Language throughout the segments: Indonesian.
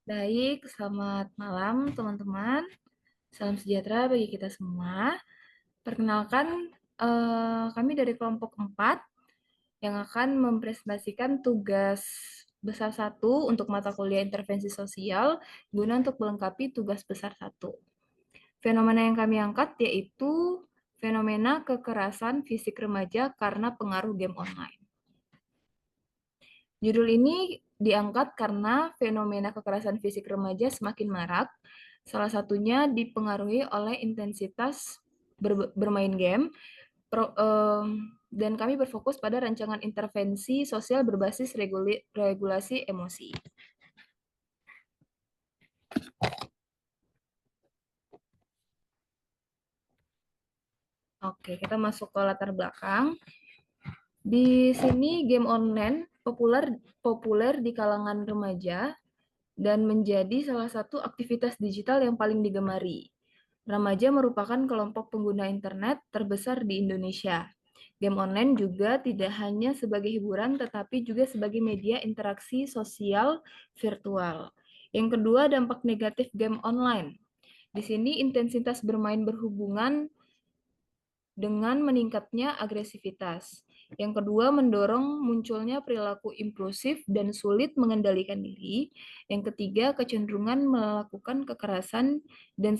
Baik, selamat malam teman-teman. Salam sejahtera bagi kita semua. Perkenalkan, kami dari kelompok 4 yang akan mempresentasikan tugas besar satu untuk mata kuliah intervensi sosial guna untuk melengkapi tugas besar satu. Fenomena yang kami angkat yaitu fenomena kekerasan fisik remaja karena pengaruh game online. Judul ini diangkat karena fenomena kekerasan fisik remaja semakin marak, salah satunya dipengaruhi oleh intensitas bermain game, dan kami berfokus pada rancangan intervensi sosial berbasis regulasi emosi. Oke, kita masuk ke latar belakang. Di sini game online populer di kalangan remaja dan menjadi salah satu aktivitas digital yang paling digemari. Remaja merupakan kelompok pengguna internet terbesar di Indonesia. Game online juga tidak hanya sebagai hiburan, tetapi juga sebagai media interaksi sosial virtual. Yang kedua, dampak negatif game online. Di sini intensitas bermain berhubungan dengan meningkatnya agresivitas. Yang kedua, mendorong munculnya perilaku impulsif dan sulit mengendalikan diri. Yang ketiga, kecenderungan melakukan kekerasan dan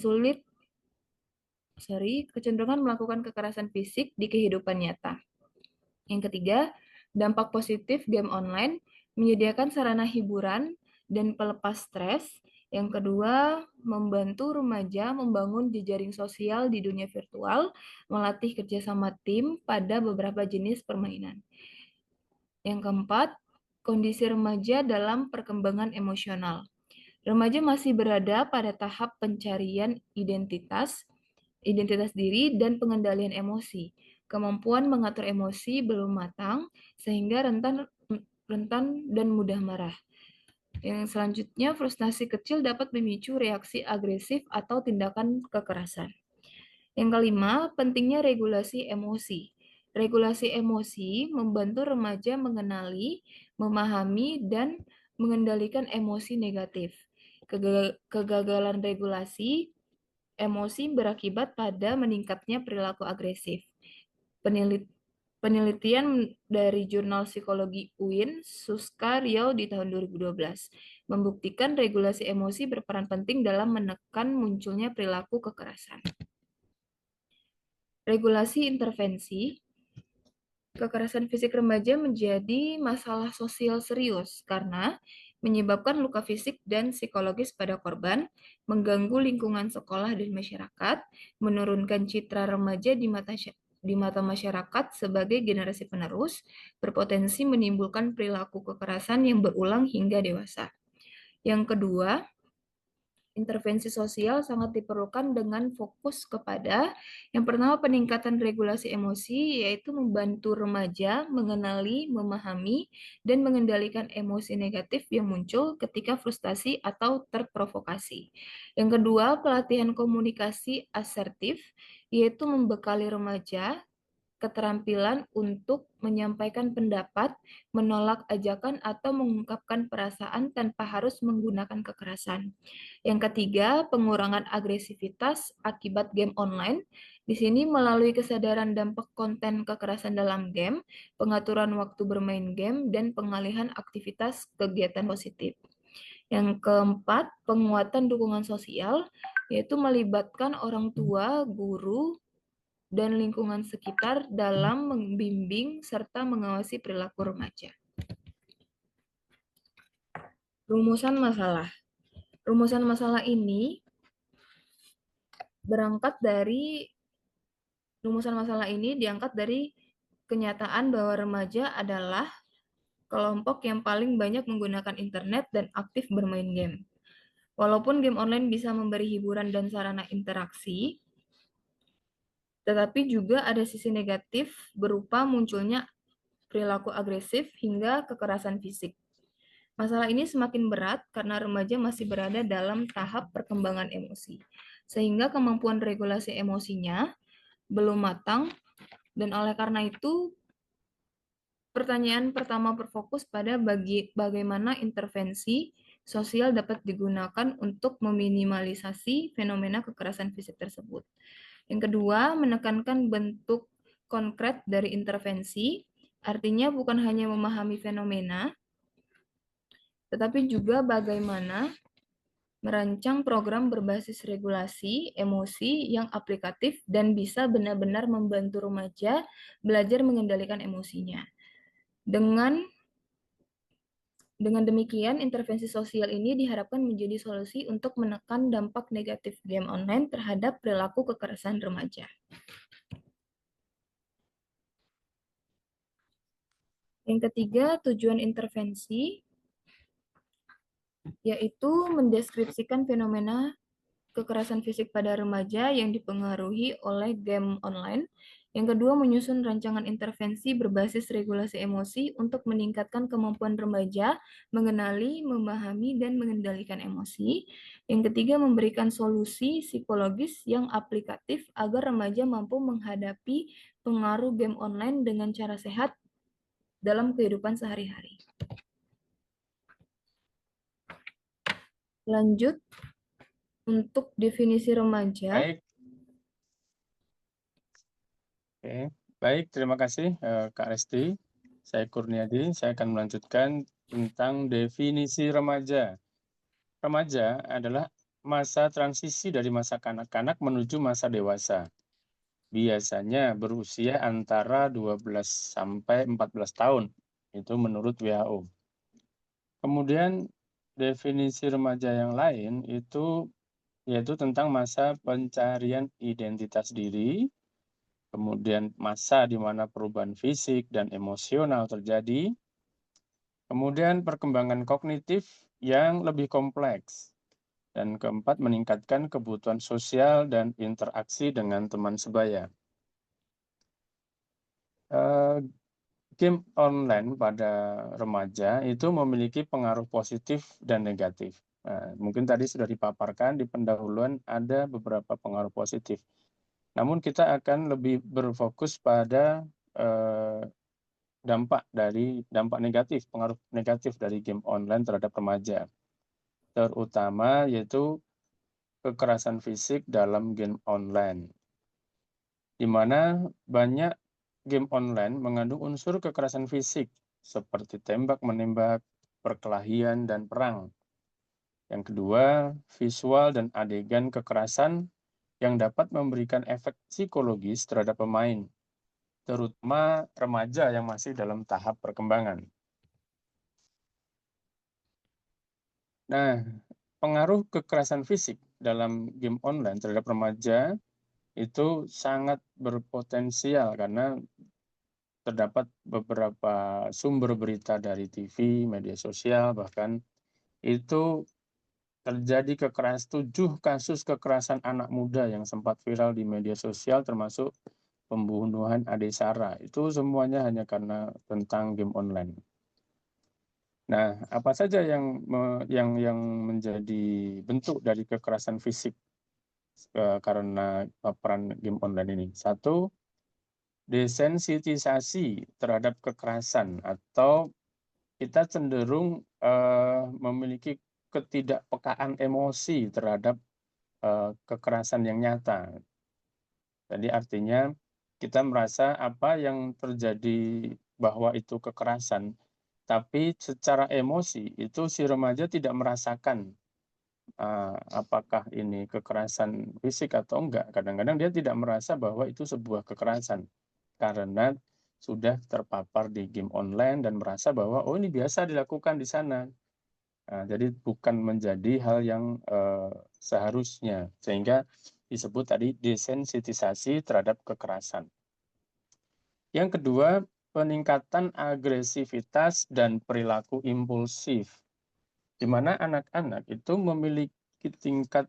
kecenderungan melakukan kekerasan fisik di kehidupan nyata. Yang ketiga, dampak positif game online menyediakan sarana hiburan dan pelepas stres. Yang kedua, membantu remaja membangun jejaring sosial di dunia virtual, melatih kerjasama tim pada beberapa jenis permainan. Yang keempat, kondisi remaja dalam perkembangan emosional. Remaja masih berada pada tahap pencarian identitas diri dan pengendalian emosi. Kemampuan mengatur emosi belum matang sehingga rentan dan mudah marah. Yang selanjutnya, frustasi kecil dapat memicu reaksi agresif atau tindakan kekerasan. Yang kelima, pentingnya regulasi emosi. Regulasi emosi membantu remaja mengenali, memahami, dan mengendalikan emosi negatif. Kegagalan regulasi emosi berakibat pada meningkatnya perilaku agresif. Penelitian dari Jurnal Psikologi UIN, Suska Riau di tahun 2012, membuktikan regulasi emosi berperan penting dalam menekan munculnya perilaku kekerasan. Regulasi intervensi, kekerasan fisik remaja menjadi masalah sosial serius karena menyebabkan luka fisik dan psikologis pada korban, mengganggu lingkungan sekolah dan masyarakat, menurunkan citra remaja di mata masyarakat sebagai generasi penerus, berpotensi menimbulkan perilaku kekerasan yang berulang hingga dewasa. Yang kedua, intervensi sosial sangat diperlukan dengan fokus kepada yang pertama peningkatan regulasi emosi, yaitu membantu remaja mengenali, memahami, dan mengendalikan emosi negatif yang muncul ketika frustasi atau terprovokasi. Yang kedua, pelatihan komunikasi asertif, yaitu membekali remaja keterampilan untuk menyampaikan pendapat, menolak ajakan, atau mengungkapkan perasaan tanpa harus menggunakan kekerasan. Yang ketiga, pengurangan agresivitas akibat game online. Di sini melalui kesadaran dampak konten kekerasan dalam game, pengaturan waktu bermain game, dan pengalihan aktivitas kegiatan positif. Yang keempat, penguatan dukungan sosial, yaitu melibatkan orang tua, guru, dan lingkungan sekitar dalam membimbing serta mengawasi perilaku remaja. Rumusan masalah. Rumusan masalah ini diangkat dari kenyataan bahwa remaja adalah kelompok yang paling banyak menggunakan internet dan aktif bermain game. Walaupun game online bisa memberi hiburan dan sarana interaksi, tetapi juga ada sisi negatif berupa munculnya perilaku agresif hingga kekerasan fisik. Masalah ini semakin berat karena remaja masih berada dalam tahap perkembangan emosi, sehingga kemampuan regulasi emosinya belum matang, dan oleh karena itu, pertanyaan pertama berfokus pada bagaimana intervensi sosial dapat digunakan untuk meminimalisasi fenomena kekerasan fisik tersebut. Yang kedua, menekankan bentuk konkret dari intervensi, artinya bukan hanya memahami fenomena, tetapi juga bagaimana merancang program berbasis regulasi emosi yang aplikatif dan bisa benar-benar membantu remaja belajar mengendalikan emosinya. Dengan demikian, intervensi sosial ini diharapkan menjadi solusi untuk menekan dampak negatif game online terhadap perilaku kekerasan remaja. Yang ketiga, tujuan intervensi yaitu mendeskripsikan fenomena kekerasan fisik pada remaja yang dipengaruhi oleh game online. Yang kedua, menyusun rancangan intervensi berbasis regulasi emosi untuk meningkatkan kemampuan remaja mengenali, memahami, dan mengendalikan emosi. Yang ketiga, memberikan solusi psikologis yang aplikatif agar remaja mampu menghadapi pengaruh game online dengan cara sehat dalam kehidupan sehari-hari. Lanjut, untuk definisi remaja. Baik. Oke, baik, terima kasih Kak Resti. Saya Kurniadi, saya akan melanjutkan tentang definisi remaja. Remaja adalah masa transisi dari masa kanak-kanak menuju masa dewasa. Biasanya berusia antara 12 sampai 14 tahun, itu menurut WHO. Kemudian definisi remaja yang lain itu yaitu tentang masa pencarian identitas diri, kemudian masa di mana perubahan fisik dan emosional terjadi, kemudian perkembangan kognitif yang lebih kompleks, dan keempat, meningkatkan kebutuhan sosial dan interaksi dengan teman sebaya. Game online pada remaja itu memiliki pengaruh positif dan negatif. Nah, mungkin tadi sudah dipaparkan di pendahuluan ada beberapa pengaruh positif. Namun kita akan lebih berfokus pada dampak negatif, pengaruh negatif dari game online terhadap remaja, terutama yaitu kekerasan fisik dalam game online, di mana banyak game online mengandung unsur kekerasan fisik seperti tembak-menembak, perkelahian, dan perang. Yang kedua, visual dan adegan kekerasan yang dapat memberikan efek psikologis terhadap pemain, terutama remaja yang masih dalam tahap perkembangan. Nah, pengaruh kekerasan fisik dalam game online terhadap remaja itu sangat berpotensial karena terdapat beberapa sumber berita dari TV, media sosial, bahkan itu terjadi 7 kasus kekerasan anak muda yang sempat viral di media sosial, termasuk pembunuhan Ade Sara. Itu semuanya hanya karena tentang game online. Nah, apa saja yang menjadi bentuk dari kekerasan fisik karena peran game online ini? Satu, desensitisasi terhadap kekerasan, atau kita cenderung memiliki ketidakpekaan emosi terhadap kekerasan yang nyata. Jadi artinya kita merasa apa yang terjadi bahwa itu kekerasan, tapi secara emosi itu si remaja tidak merasakan apakah ini kekerasan fisik atau enggak. Kadang-kadang dia tidak merasa bahwa itu sebuah kekerasan karena sudah terpapar di game online dan merasa bahwa oh ini biasa dilakukan di sana. Nah, jadi bukan menjadi hal yang seharusnya, sehingga disebut tadi desensitisasi terhadap kekerasan. Yang kedua, peningkatan agresivitas dan perilaku impulsif, di mana anak-anak itu memiliki tingkat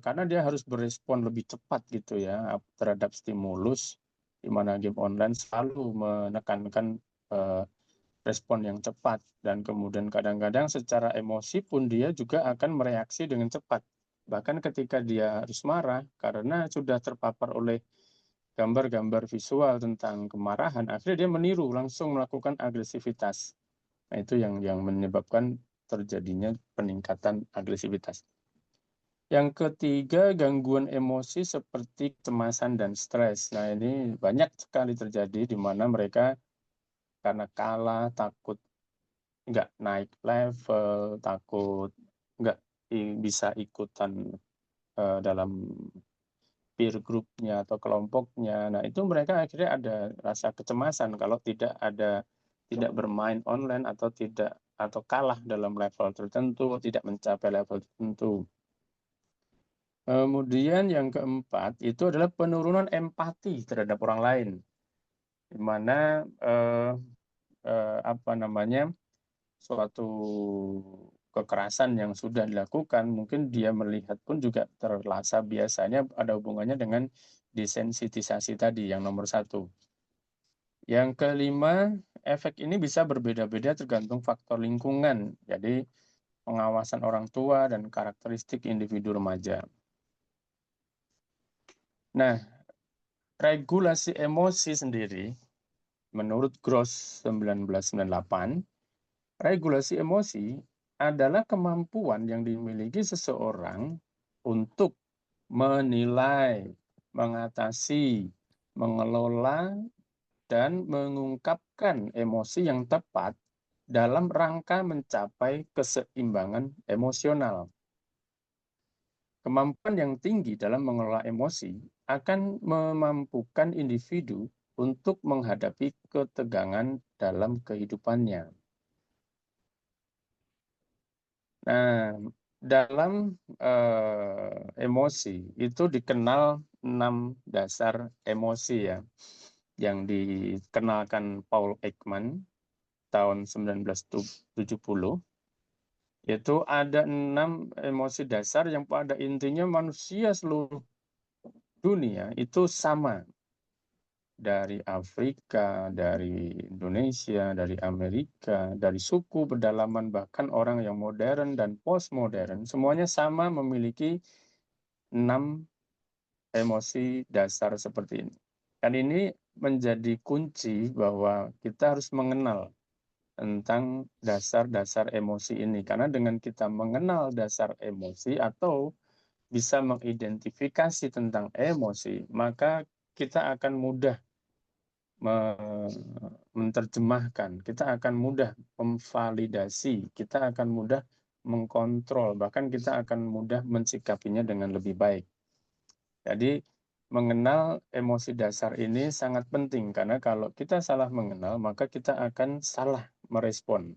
karena dia harus berespon lebih cepat gitu ya terhadap stimulus, di mana game online selalu menekankan respon yang cepat, dan kemudian kadang-kadang secara emosi pun dia juga akan mereaksi dengan cepat. Bahkan ketika dia harus marah karena sudah terpapar oleh gambar-gambar visual tentang kemarahan, akhirnya dia meniru, langsung melakukan agresivitas. Nah, itu yang menyebabkan terjadinya peningkatan agresivitas. Yang ketiga, gangguan emosi seperti kecemasan dan stres. Nah, ini banyak sekali terjadi di mana mereka karena kalah, takut nggak naik level, takut nggak bisa ikutan dalam peer group-nya atau kelompoknya. Nah, itu mereka akhirnya ada rasa kecemasan kalau tidak bermain online atau kalah dalam level tertentu, tidak mencapai level tertentu. Kemudian yang keempat itu adalah penurunan empati terhadap orang lain, di mana suatu kekerasan yang sudah dilakukan, mungkin dia melihat pun juga terasa biasanya ada hubungannya dengan desensitisasi tadi yang nomor satu. Yang kelima, efek ini bisa berbeda-beda tergantung faktor lingkungan, jadi pengawasan orang tua dan karakteristik individu remaja. Nah, regulasi emosi sendiri, menurut Gross 1998, regulasi emosi adalah kemampuan yang dimiliki seseorang untuk menilai, mengatasi, mengelola, dan mengungkapkan emosi yang tepat dalam rangka mencapai keseimbangan emosional. Kemampuan yang tinggi dalam mengelola emosi akan memampukan individu untuk menghadapi ketegangan dalam kehidupannya. Nah, dalam emosi itu dikenal 6 dasar emosi ya, yang dikenalkan Paul Ekman tahun 1970. Itu ada 6 emosi dasar yang pada intinya manusia seluruh dunia itu sama. Dari Afrika, dari Indonesia, dari Amerika, dari suku pedalaman, bahkan orang yang modern dan postmodern, semuanya sama memiliki 6 emosi dasar seperti ini. Dan ini menjadi kunci bahwa kita harus mengenal tentang dasar-dasar emosi ini. Karena dengan kita mengenal dasar emosi atau bisa mengidentifikasi tentang emosi, maka kita akan mudah menerjemahkan, kita akan mudah memvalidasi, kita akan mudah mengkontrol, bahkan kita akan mudah mensikapinya dengan lebih baik. Jadi mengenal emosi dasar ini sangat penting karena kalau kita salah mengenal, maka kita akan salah merespon.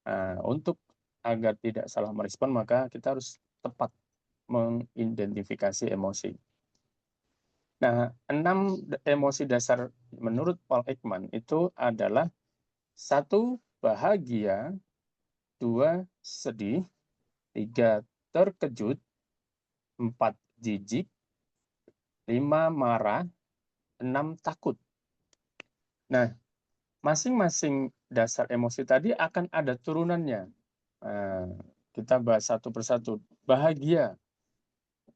Nah, untuk agar tidak salah merespon, maka kita harus tepat mengidentifikasi emosi. Nah, 6 emosi dasar menurut Paul Ekman itu adalah 1 bahagia, 2 sedih, 3 terkejut, 4 jijik, 5 marah, 6 takut. Nah, masing-masing dasar emosi tadi akan ada turunannya. Nah, kita bahas satu persatu. Bahagia.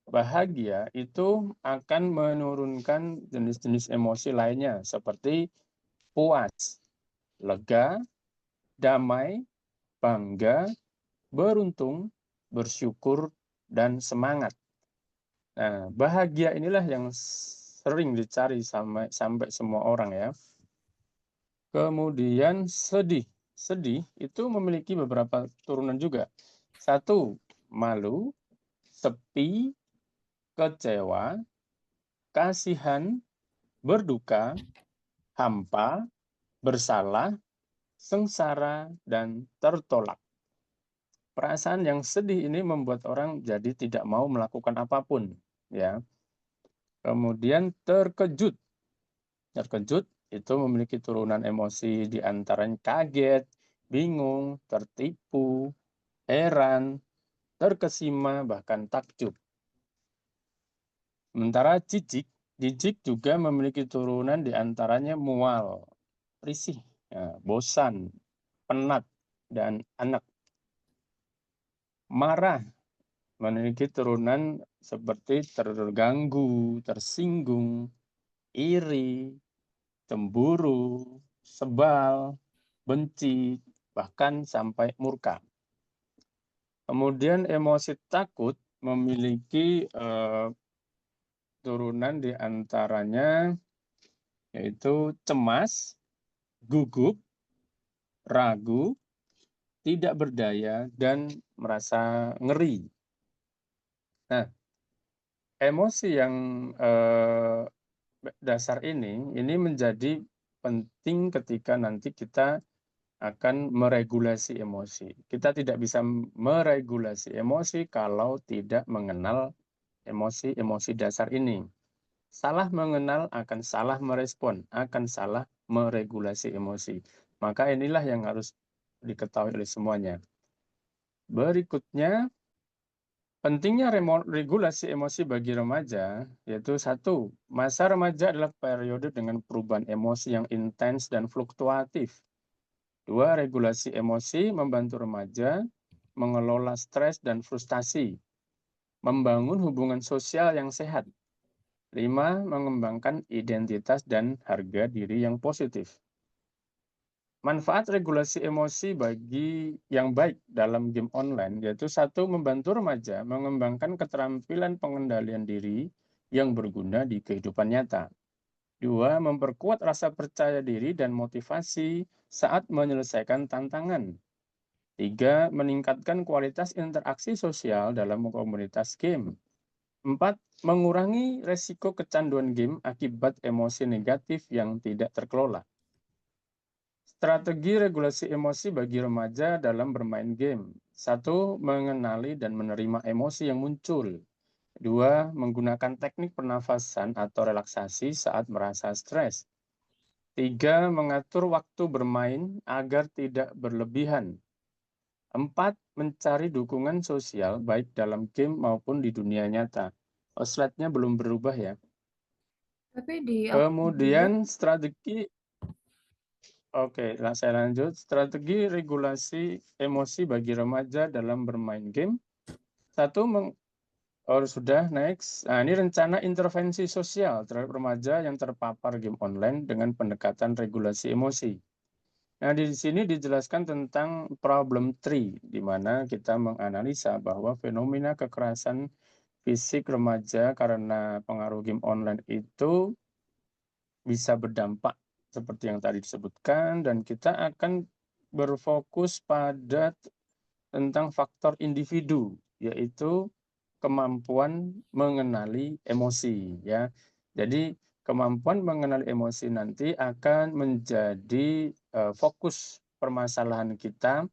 Bahagia itu akan menurunkan jenis-jenis emosi lainnya seperti puas, lega, damai, bangga, beruntung, bersyukur, dan semangat. Nah, bahagia inilah yang sering dicari sampai semua orang ya. Kemudian sedih. Sedih itu memiliki beberapa turunan juga. 1, malu, sepi, kecewa, kasihan, berduka, hampa, bersalah, sengsara, dan tertolak. Perasaan yang sedih ini membuat orang jadi tidak mau melakukan apapun, ya. Kemudian terkejut. Terkejut itu memiliki turunan emosi di antaranya kaget, bingung, tertipu, heran, terkesima, bahkan takjub. Sementara jijik, jijik juga memiliki turunan di antaranya mual, risih, ya, bosan, penat, dan anek. Marah memiliki turunan seperti terganggu, tersinggung, iri, cemburu, sebal, benci, bahkan sampai murka. Kemudian emosi takut memiliki turunan di antaranya yaitu cemas, gugup, ragu, tidak berdaya, dan merasa ngeri. Nah, emosi yang dasar ini menjadi penting ketika nanti kita akan meregulasi emosi. Kita tidak bisa meregulasi emosi kalau tidak mengenal emosi-emosi dasar ini. Salah mengenal akan salah merespon, akan salah meregulasi emosi. Maka inilah yang harus diketahui oleh semuanya. Berikutnya, pentingnya regulasi emosi bagi remaja, yaitu satu, masa remaja adalah periode dengan perubahan emosi yang intens dan fluktuatif. Dua, regulasi emosi membantu remaja mengelola stres dan frustasi, membangun hubungan sosial yang sehat. Lima, mengembangkan identitas dan harga diri yang positif. Manfaat regulasi emosi bagi yang baik dalam game online yaitu satu, membantu remaja mengembangkan keterampilan pengendalian diri yang berguna di kehidupan nyata. Dua, memperkuat rasa percaya diri dan motivasi saat menyelesaikan tantangan. Tiga, meningkatkan kualitas interaksi sosial dalam komunitas game. Empat, mengurangi resiko kecanduan game akibat emosi negatif yang tidak terkelola. Strategi regulasi emosi bagi remaja dalam bermain game. Satu, mengenali dan menerima emosi yang muncul. Dua, menggunakan teknik pernafasan atau relaksasi saat merasa stres. Tiga, mengatur waktu bermain agar tidak berlebihan. Empat, mencari dukungan sosial baik dalam game maupun di dunia nyata. Oh, slide-nya belum berubah ya. Tapi di aku dulu, Kemudian strategi, oke, saya lanjut. Strategi regulasi emosi bagi remaja dalam bermain game. Satu, oh sudah, next. Nah, ini rencana intervensi sosial terhadap remaja yang terpapar game online dengan pendekatan regulasi emosi. Nah, di sini dijelaskan tentang problem tree, di mana kita menganalisa bahwa fenomena kekerasan fisik remaja karena pengaruh game online itu bisa berdampak seperti yang tadi disebutkan, dan kita akan berfokus pada tentang faktor individu, yaitu kemampuan mengenali emosi, ya. Jadi kemampuan mengenali emosi nanti akan menjadi fokus permasalahan kita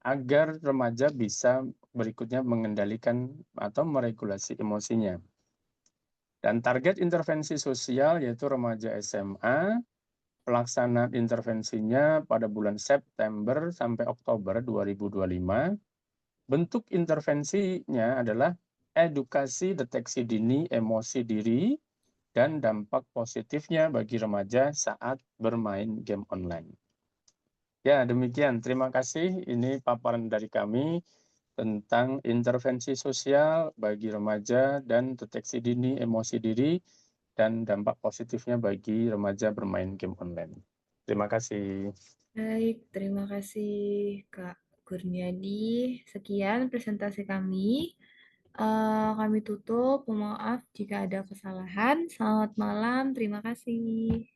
agar remaja bisa berikutnya mengendalikan atau meregulasi emosinya. Dan target intervensi sosial yaitu remaja SMA, pelaksanaan intervensinya pada bulan September sampai Oktober 2025. Bentuk intervensinya adalah edukasi deteksi dini emosi diri dan dampak positifnya bagi remaja saat bermain game online. Ya, demikian. Terima kasih. Ini paparan dari kami tentang intervensi sosial bagi remaja dan deteksi dini emosi diri dan dampak positifnya bagi remaja bermain game online. Terima kasih. baik, terima kasih Kak Kurniadi. Sekian presentasi kami. Kami tutup, mohon maaf jika ada kesalahan. Selamat malam, terima kasih.